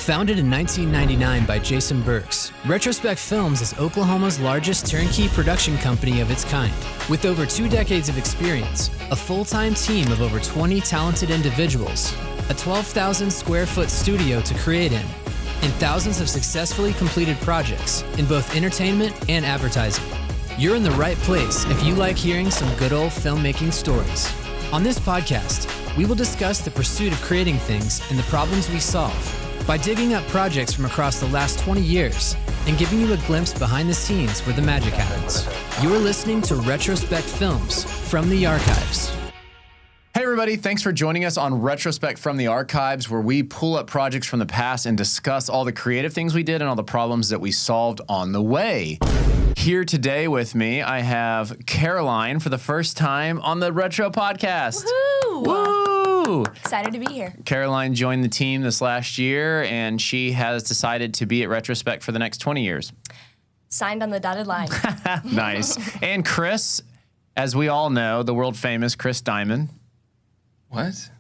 Founded in 1999 by Jason Burks, Retrospec Films is Oklahoma's largest turnkey production company of its kind. With over 2 decades of experience, a full-time team of over 20 talented individuals, a 12,000 square foot studio to create in, and thousands of successfully completed projects in both entertainment and advertising. You're in the right place if you like hearing some good old filmmaking stories. On this podcast, we will discuss the pursuit of creating things and the problems we solve by digging up projects from across the last 20 years and giving you a glimpse behind the scenes where the magic happens. You're listening to Retrospec Films from the Archives. Hey everybody, thanks for joining us on Retrospec from the Archives, where we pull up projects from the past and discuss all the creative things we did and all the problems that we solved on the way. Here today with me, I have Caroline for the first time on the Retro Podcast. Woohoo! Woo! Excited to be here. Caroline joined the team this last year, and she has decided to be at Retrospec for the next 20 years. Signed on the dotted line. Nice. And Chris, as we all know, the world famous Chris Diamond. What?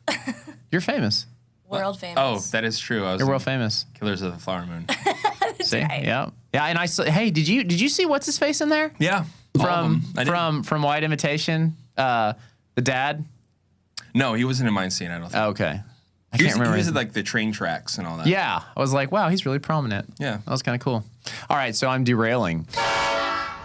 You're famous. World famous. Oh, that is true. I was You're in world famous. Killers of the Flower Moon. See? right. Yeah. Yeah, and I saw, hey, did you see what's his face in there? Yeah. From White Invitation, the dad? No, he wasn't in my scene, I don't think. Oh, okay. I He can't remember. was his- at like the train tracks and all that. Yeah. I was like, wow, he's really prominent. Yeah. That was kind of cool. All right, so I'm derailing.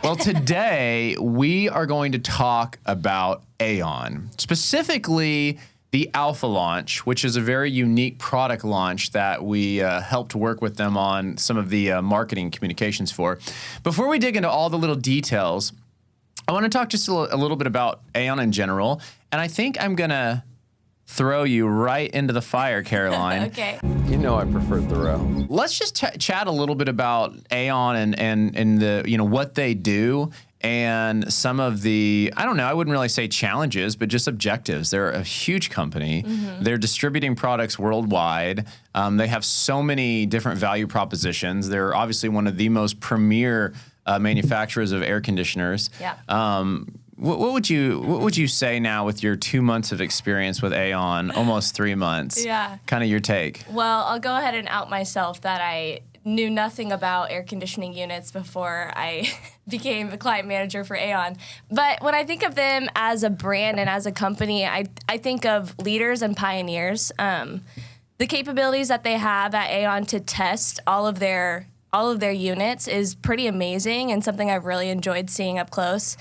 Well, today we are going to talk about AAON, specifically the Alpha launch, which is a very unique product launch that we helped work with them on some of the marketing communications for. Before we dig into all the little details, I want to talk just a little bit about AAON in general, and I think I'm going to throw you right into the fire, Caroline. Okay. You know I prefer Thoreau. Let's just chat a little bit about AAON and the what they do and some of the, I don't know, I wouldn't really say challenges, but just objectives. They're a huge company. Mm-hmm. They're distributing products worldwide. They have so many different value propositions. They're obviously one of the most premier manufacturers of air conditioners. Yeah. What would you say now with your 2 months of experience with AAON, almost 3 months? Yeah. Kind of your take. Well, I'll go ahead and out myself that I knew nothing about air conditioning units before I became a client manager for AAON. But when I think of them as a brand and as a company, I think of leaders and pioneers. The capabilities that they have at AAON to test all of their units is pretty amazing and something I've really enjoyed seeing up close.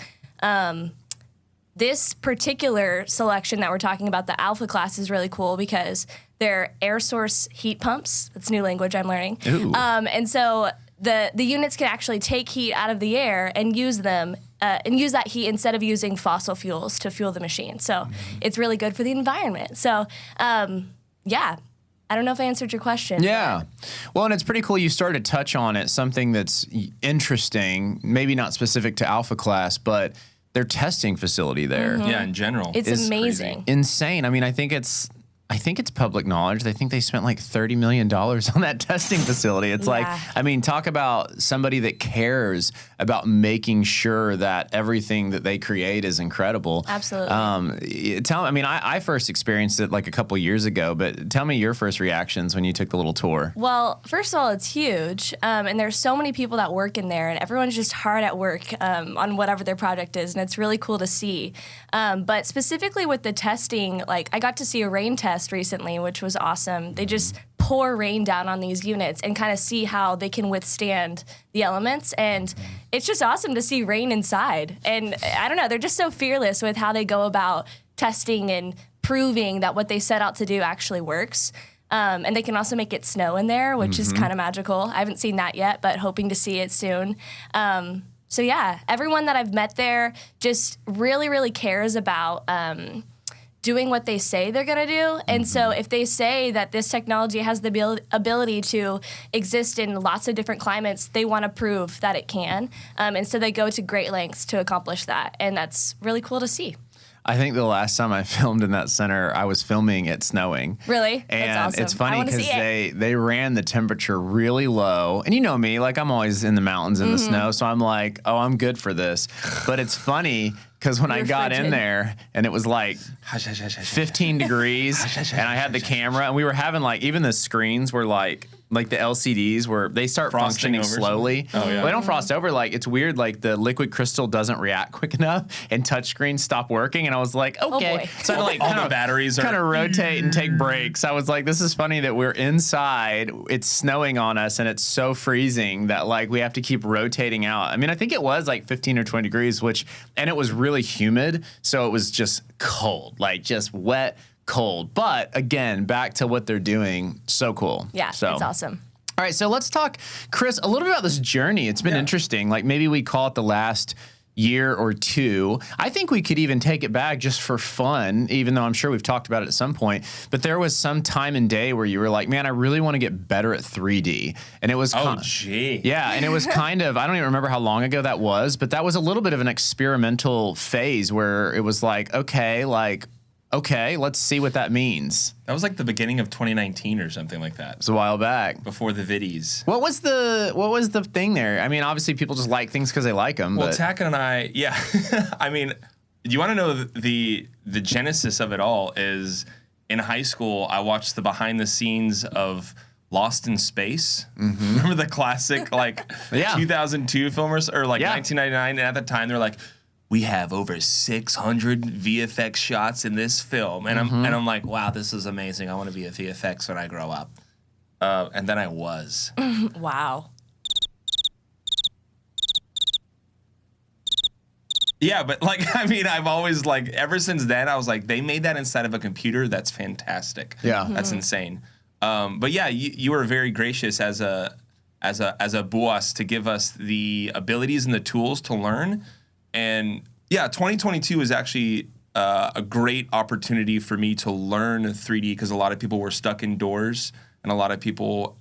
This particular selection that we're talking about, the Alpha class, is really cool because they're air source heat pumps. That's new language I'm learning. And so the units can actually take heat out of the air and use them and use that heat instead of using fossil fuels to fuel the machine. So it's really good for the environment. So yeah. I don't know if I answered your question. Yeah. Well, and it's pretty cool you started to touch on it, something that's interesting, maybe not specific to Alpha Class, but their testing facility there. Mm-hmm. Yeah, in general. It's amazing. Crazy. Insane. I mean, I think it's public knowledge. I think they spent like $30 million on that testing facility. It's like, I mean, talk about somebody that cares about making sure that everything that they create is incredible. Absolutely. I first experienced it like a couple years ago, but tell me your first reactions when you took the little tour. Well, first of all, it's huge, and there's so many people that work in there, and everyone's just hard at work on whatever their project is, and it's really cool to see. But specifically with the testing, like I got to see a rain test recently, which was awesome. They just pour rain down on these units and kind of see how they can withstand the elements, and it's just awesome to see rain inside. And I don't know, they're just so fearless with how they go about testing and proving that what they set out to do actually works. And they can also make it snow in there, which is kind of magical. I haven't seen that yet, but hoping to see it soon. So yeah, everyone that I've met there just really, really cares about doing what they say they're going to do. And so if they say that this technology has the ability to exist in lots of different climates, they want to prove that it can. And so they go to great lengths to accomplish that. And that's really cool to see. I think the last time I filmed in that center, I was filming it snowing. Really? And That's awesome. it's funny I wanna because see it. they ran the temperature really low. And you know me, like I'm always in the mountains in the snow. So I'm like, oh, I'm good for this. But it's funny because when I You're got in frigid. there and it was like 15 degrees and I had the camera and we were having like, even the screens were like like the LCDs where they start Frosting functioning over slowly. something? Oh, yeah. Well, they don't frost over. Like it's weird. Like the liquid crystal doesn't react quick enough, and touchscreens stop working. And I was like, okay. boy. So I had to like All the batteries are kind of rotate and take breaks. I was like, this is funny that we're inside. It's snowing on us, and it's so freezing that like we have to keep rotating out. I mean, I think it was like 15 or 20 degrees, and it was really humid, so it was just cold, like just wet. Cold, but again, back to what they're doing, so cool. Yeah, it's awesome. All right, so let's talk, Chris, a little bit about this journey. It's been interesting. Like maybe we call it the last year or two. I think we could even take it back just for fun, even though I'm sure we've talked about it at some point. But there was some time and day where you were like, man, I really want to get better at 3D. And it was yeah, and it was kind of, I don't even remember how long ago that was, but that was a little bit of an experimental phase where it was like, okay, let's see what that means. That was like the beginning of 2019 or something like that. It was a while back. Before the viddies. What was the thing there? I mean, obviously people just like things because they like them. Well, but Tacken and I, yeah. I mean, you want to know the genesis of it all is in high school, I watched the behind the scenes of Lost in Space. Mm-hmm. Remember the classic like 2002 film or like 1999? And at the time, they're like, we have over 600 VFX shots in this film. And I'm like, wow, this is amazing. I want to be a VFX when I grow up. And then I was. Wow. Yeah, but like, I mean, I've always like, ever since then, I was like, they made that inside of a computer. That's fantastic. Yeah. That's insane. But yeah, you were very gracious as a boss to give us the abilities and the tools to learn. And yeah, 2022 is actually a great opportunity for me to learn 3D because a lot of people were stuck indoors and a lot of people,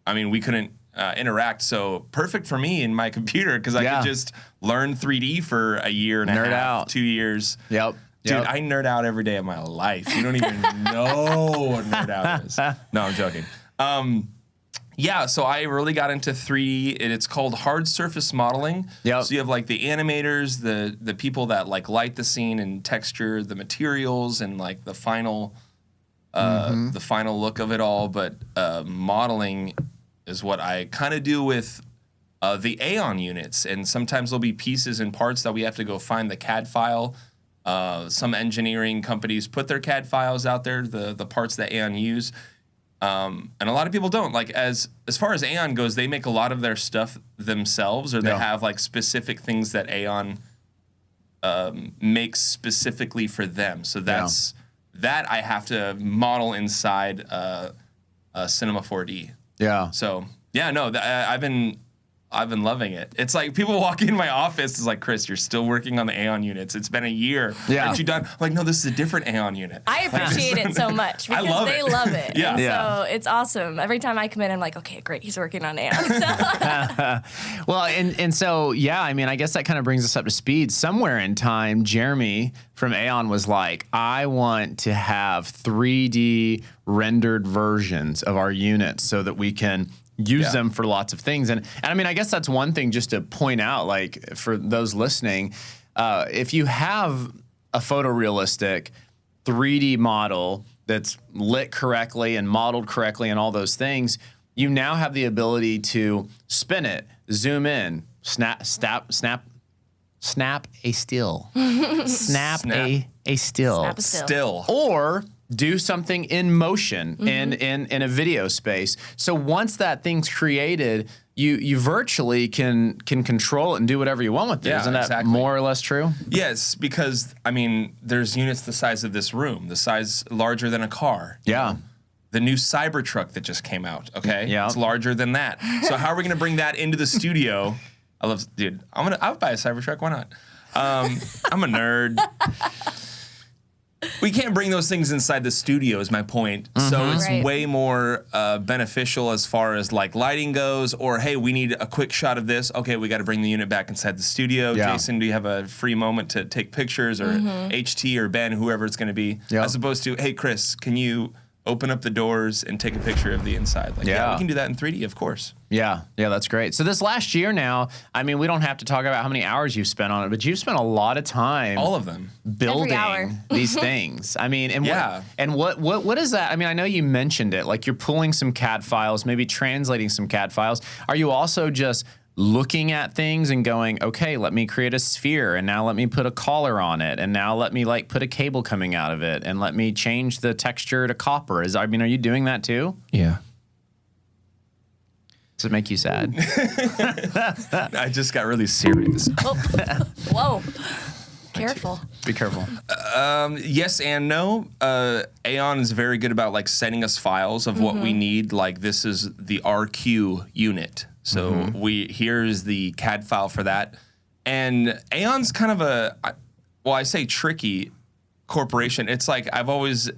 we couldn't interact. So perfect for me in my computer because I could just learn 3D for a year and a half, 2 years. Yep. Dude, I nerd out every day of my life. You don't even know what nerd out is. No, I'm joking. Yeah, so I really got into 3D, and it's called hard surface modeling. Yep. So you have like the animators, the people that like light the scene and texture the materials and like the final look of it all. But modeling is what I kind of do with the AAON units, and sometimes there'll be pieces and parts that we have to go find the CAD file. Some engineering companies put their CAD files out there, the parts that AAON use. And a lot of people don't. Like as far as AAON goes, they make a lot of their stuff themselves, or they have like specific things that AAON makes specifically for them. So that's that I have to model inside Cinema 4D. Yeah. So yeah, no, I've been loving it. It's like people walk in my office, it's like, Chris, you're still working on the AAON units. It's been a year. Yeah. Aren't you done? I'm like, no, this is a different AAON unit. I appreciate it so much because they love it. Yeah. And so it's awesome. Every time I come in, I'm like, okay, great. He's working on AAON. So. Well, and so, yeah, I mean, I guess that kind of brings us up to speed. Somewhere in time, Jeremy from AAON was like, I want to have 3D rendered versions of our units so that we can use them for lots of things. And I mean, I guess that's one thing just to point out, like for those listening, if you have a photorealistic 3D model that's lit correctly and modeled correctly and all those things, you now have the ability to spin it, zoom in, snap a still. Snap a still. Still. Or do something in motion in a video space. So once that thing's created, you virtually can control it and do whatever you want with it. Isn't that more or less true? Yes, because I mean, there's units the size of this room, the size larger than a car. Yeah. The new Cybertruck that just came out, okay? Yeah. It's larger than that. So how are we gonna bring that into the studio? I'll buy a Cybertruck, why not? I'm a nerd. We can't bring those things inside the studio is my point. So it's way more beneficial as far as like lighting goes, or hey, we need a quick shot of this. Okay, we got to bring the unit back inside the studio. Yeah. Jason, do you have a free moment to take pictures, or HT or Ben, whoever it's going to be, as opposed to, hey, Chris, can you open up the doors and take a picture of the inside. Like, yeah, we can do that in 3D, of course. Yeah, that's great. So this last year now, I mean, we don't have to talk about how many hours you've spent on it, but you've spent a lot of time, all of them, building these things. I mean, and what is that? I mean, I know you mentioned it, like you're pulling some CAD files, maybe translating some CAD files. Are you also just looking at things and going, okay, let me create a sphere, and now let me put a collar on it, and now let me like put a cable coming out of it, and let me change the texture to copper? Are you doing that too? Yeah. Does it make you sad? I just got really serious. Oh. Whoa. Careful. Be careful. Yes and no. AAON is very good about like sending us files of what we need. Like this is the RQ unit. So here's the CAD file for that. And AAON's kind of I say tricky corporation. It's like I've always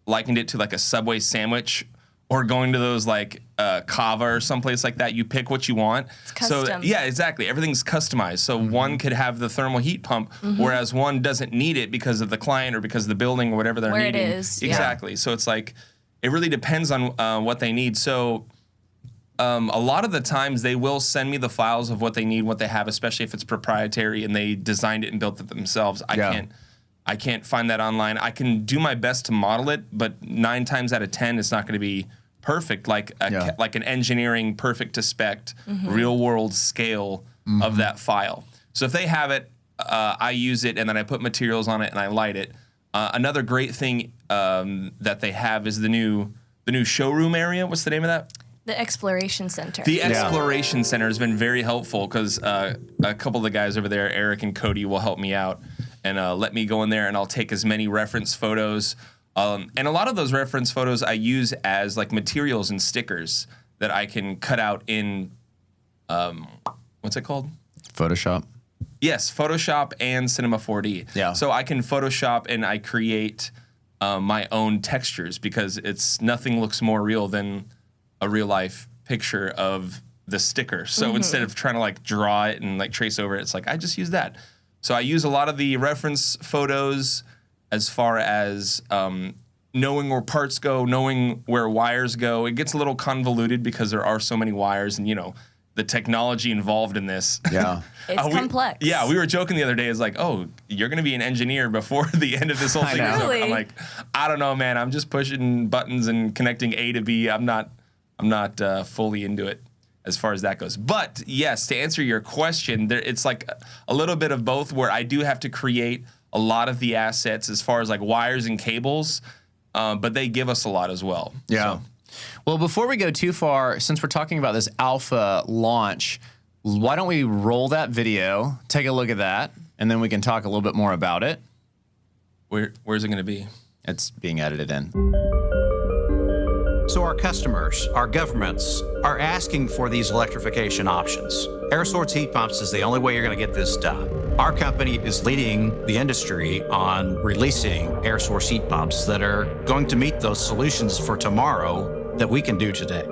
likened it to like a Subway sandwich or going to those like Kava or someplace like that. You pick what you want. It's custom. So yeah, exactly. Everything's customized. So one could have the thermal heat pump, whereas one doesn't need it because of the client or because of the building or whatever they're Where needing. it is. Exactly. So it's like it really depends on what they need. So a lot of the times they will send me the files of what they need, what they have, especially if it's proprietary and they designed it and built it themselves. I can't find that online. I can do my best to model it, but 9 times out of 10, it's not going to be perfect, like an engineering perfect to spec, real world scale of that file. So if they have it, I use it, and then I put materials on it and I light it. Another great thing that they have is the new showroom area. What's the name of that? The Exploration Center. The Exploration Center has been very helpful because a couple of the guys over there, Eric and Cody, will help me out and let me go in there, and I'll take as many reference photos. And a lot of those reference photos I use as like materials and stickers that I can cut out in, what's it called? Photoshop. Yes, Photoshop and Cinema 4D. Yeah. So I can Photoshop and I create my own textures because nothing looks more real than a real life picture of the sticker. So instead of trying to like draw it and like trace over it, it's like I just use that. So I use a lot of the reference photos as far as knowing where parts go, knowing where wires go. It gets a little convoluted because there are so many wires and, the technology involved in this. Yeah. It's complex. Yeah, we were joking the other day. It's like, oh, you're going to be an engineer before the end of this whole thing is over. Really? I'm like, I don't know, man. I'm just pushing buttons and connecting A to B. I'm not fully into it as far as that goes. But yes, to answer your question, it's like a little bit of both where I do have to create a lot of the assets as far as like wires and cables, but they give us a lot as well. Yeah. So. Well, before we go too far, since we're talking about this alpha launch, why don't we roll that video, take a look at that, and then we can talk a little bit more about it. Where's it going to be? It's being edited in. So our customers, our governments, are asking for these electrification options. Air source heat pumps is the only way you're going to get this done. Our company is leading the industry on releasing air source heat pumps that are going to meet those solutions for tomorrow that we can do today.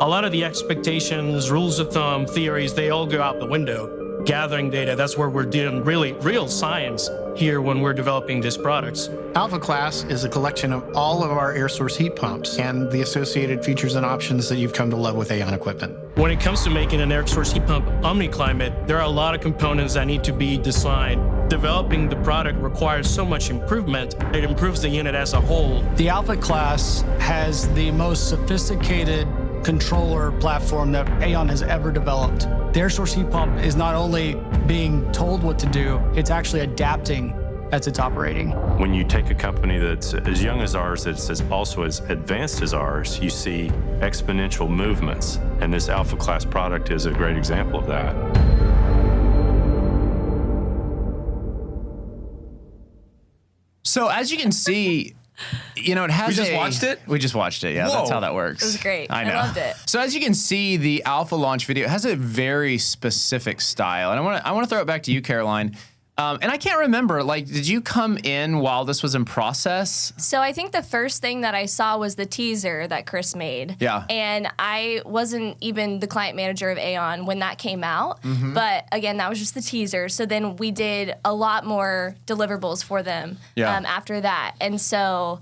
A lot of the expectations, rules of thumb, theories, they all go out the window. Gathering data, that's where we're doing really real science here when we're developing these products. Alpha Class is a collection of all of our air source heat pumps and the associated features and options that you've come to love with AAON equipment. When it comes to making an air source heat pump OmniClimate, there are a lot of components that need to be designed. Developing the product requires so much improvement, it improves the unit as a whole. The Alpha Class has the most sophisticated controller platform that AAON has ever developed. The air source heat pump is not only being told what to do, it's actually adapting as it's operating. When you take a company that's as young as ours, that's also as advanced as ours, you see exponential movements. And this Alpha Class product is a great example of that. So as you can see, it has We just watched it? We just watched it, yeah. Whoa. That's how that works. It was great. I know. I loved it. So as you can see, the Alpha launch video has a very specific style. And I want to throw it back to you, Caroline. And I can't remember, did you come in while this was in process? So I think the first thing that I saw was the teaser that Chris made. Yeah. And I wasn't even the client manager of AAON when that came out. But again, that was just the teaser. So then we did a lot more deliverables for them after that. And so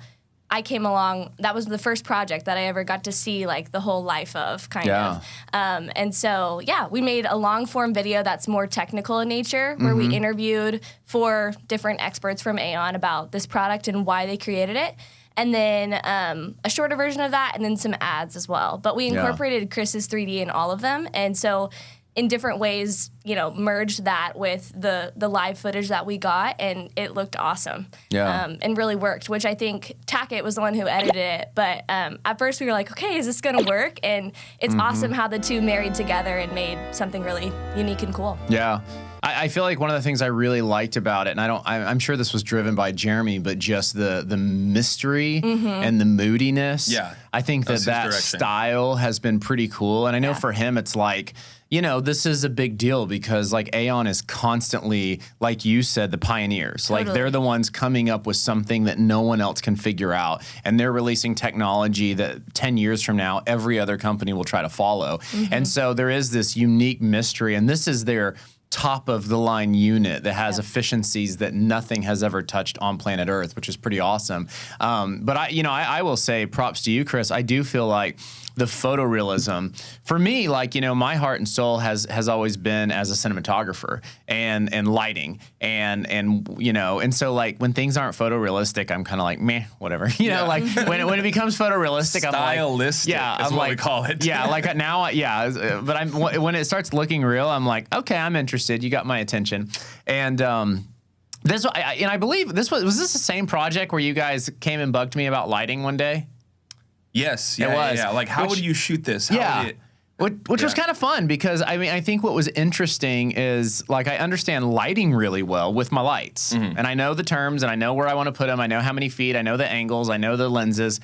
I came along. That was the first project that I ever got to see like the whole life of kind of. And so, yeah, we made a long form video that's more technical in nature where we interviewed 4 different experts from AAON about this product and why they created it. And then a shorter version of that and then some ads as well. But we incorporated Chris's 3D in all of them. And so in different ways, you know, merged that with the live footage that we got, and it looked awesome. And really worked, which I think Tackett was the one who edited it. But at first we were like, okay, is this going to work? And it's awesome how the two married together and made something really unique and cool. Yeah. I feel like one of the things I really liked about it, and I'm sure this was driven by Jeremy, but just the mystery and the moodiness. Yeah. I think that style has been pretty cool. And I know for him, it's like, you know, this is a big deal because like AAON is constantly, like you said, the pioneers. Like they're the ones coming up with something that no one else can figure out. And they're releasing technology that 10 years from now, every other company will try to follow. And so there is this unique mystery, and this is their top of the line unit that has efficiencies that nothing has ever touched on planet Earth, which is pretty awesome. But I will say props to you, Chris. I do feel like the photorealism for me, like, you know, my heart and soul has always been as a cinematographer and lighting and you know, and so like when things aren't photorealistic, I'm kind of like meh, whatever. You know, like when it becomes photorealistic, stylistic, I'm like, is what we call it. Like now, but when it starts looking real, I'm like, okay, I'm interested. You got my attention, and I believe this was this the same project where you guys came and bugged me about lighting one day? Yes, it was. Yeah. Like, how would you shoot this? Which was kind of fun because, I mean, I think what was interesting is, like, I understand lighting really well with my lights. And I know the terms, and I know where I want to put them. I know how many feet. I know the angles. I know the lenses.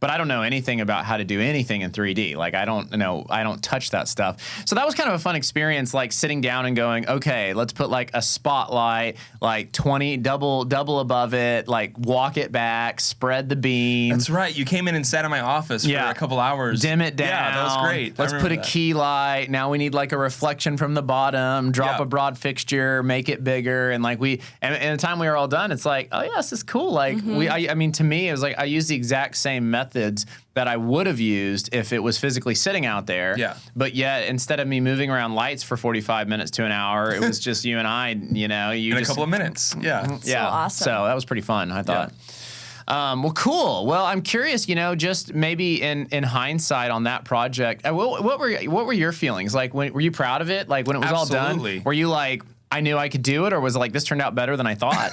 But I don't know anything about how to do anything in 3D. Like, I don't touch that stuff. So that was kind of a fun experience, like sitting down and going, okay, let's put like a spotlight, like 20, double above it, like walk it back, spread the beam. That's right. You came in and sat in my office for a couple hours. Dim it down. Yeah, that was great. Let's put a key light. Now we need like a reflection from the bottom, drop a broad fixture, make it bigger. And like and the time we were all done, it's like, oh yeah, this is cool. Like I mean, to me, it was like, I used the exact same methods that I would have used if it was physically sitting out there. Yeah. But yet, instead of me moving around lights for 45 minutes to an hour, it was just you and I, you know. In a couple of minutes. Yeah. So awesome. So that was pretty fun, I thought. Well, cool. Well, I'm curious, you know, just maybe in hindsight on that project, what were your feelings? Like, were you proud of it? Like, when it was all done, were you like, I knew I could do it, or was it like, this turned out better than I thought?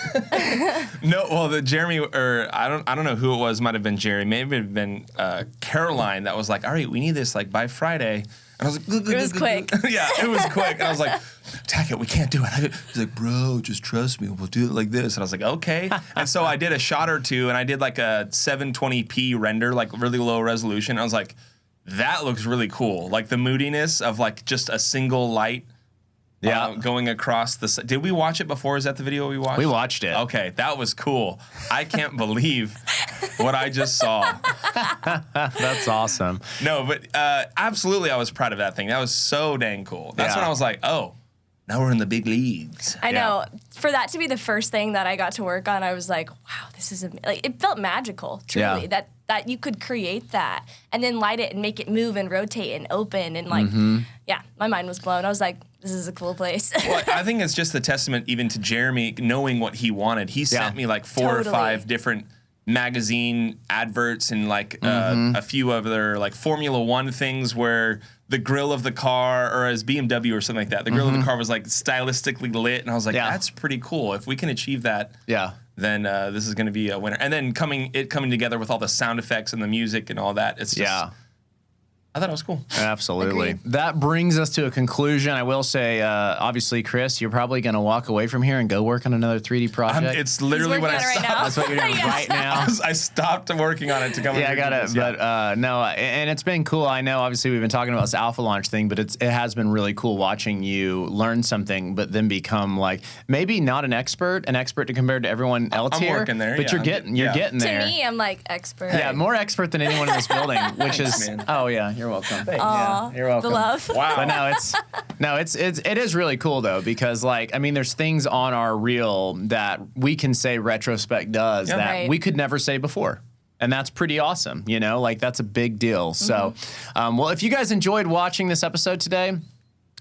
No, well, the Jeremy, or I don't know who it was. Might have been Jerry. Maybe it have been Caroline that was like, all right, we need this like by Friday. And I was like, it was quick. Yeah, it was quick. And I was like, Tackett, we can't do it. He's like, bro, just trust me. We'll do it like this. And I was like, okay. And so I did a shot or two, and I did like a 720p render, like really low resolution. I was like, that looks really cool. Like the moodiness of like just a single light. Going across the... Did we watch it before? Is that the video we watched? We watched it. Okay, that was cool. I can't believe what I just saw. That's awesome. No, but absolutely I was proud of that thing. That was so dang cool. That's when I was like, oh, now we're in the big leagues. I know. For that to be the first thing that I got to work on, I was like, wow, this is... Like, it felt magical, truly, that you could create that and then light it and make it move and rotate and open and like, my mind was blown. I was like, this is a cool place. Well, I think it's just a testament even to Jeremy knowing what he wanted. He sent me like 4 or 5 different magazine adverts and like a few other like Formula One things where the grill of the car, or as BMW or something like that, the grill of the car was like stylistically lit, and I was like, that's pretty cool. If we can achieve that, then this is going to be a winner. And then coming together with all the sound effects and the music and all that, it's just... I thought it was cool. Absolutely. Agreed. That brings us to a conclusion. I will say, obviously, Chris, you're probably going to walk away from here and go work on another 3D project. It's literally what I stopped. That's what you're doing right now. I stopped working on it to come. I got it. But no, and it's been cool. I know, obviously, we've been talking about this alpha launch thing, but it has been really cool watching you learn something, but then become like maybe not an expert to compare to everyone else I'm here. Working there, but you're getting there. To me, I'm like expert. Yeah, more expert than anyone in this building, which is You're welcome. Yeah, you're welcome. The love. Wow. But it is really cool though, because like, I mean, there's things on our reel that we can say Retrospec does that we could never say before. And that's pretty awesome, you know, like that's a big deal. So, well, if you guys enjoyed watching this episode today,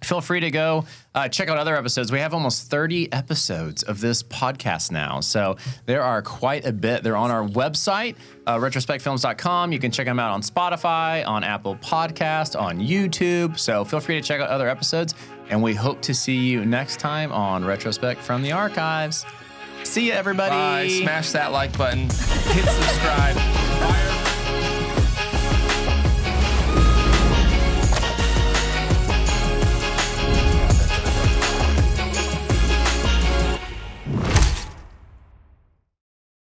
feel free to go check out other episodes. We have almost 30 episodes of this podcast now. So there are quite a bit. They're on our website, retrospecfilms.com. You can check them out on Spotify, on Apple Podcast, on YouTube. So feel free to check out other episodes. And we hope to see you next time on Retrospec from the Archives. See you, everybody. Bye. Smash that like button. Hit subscribe. Fire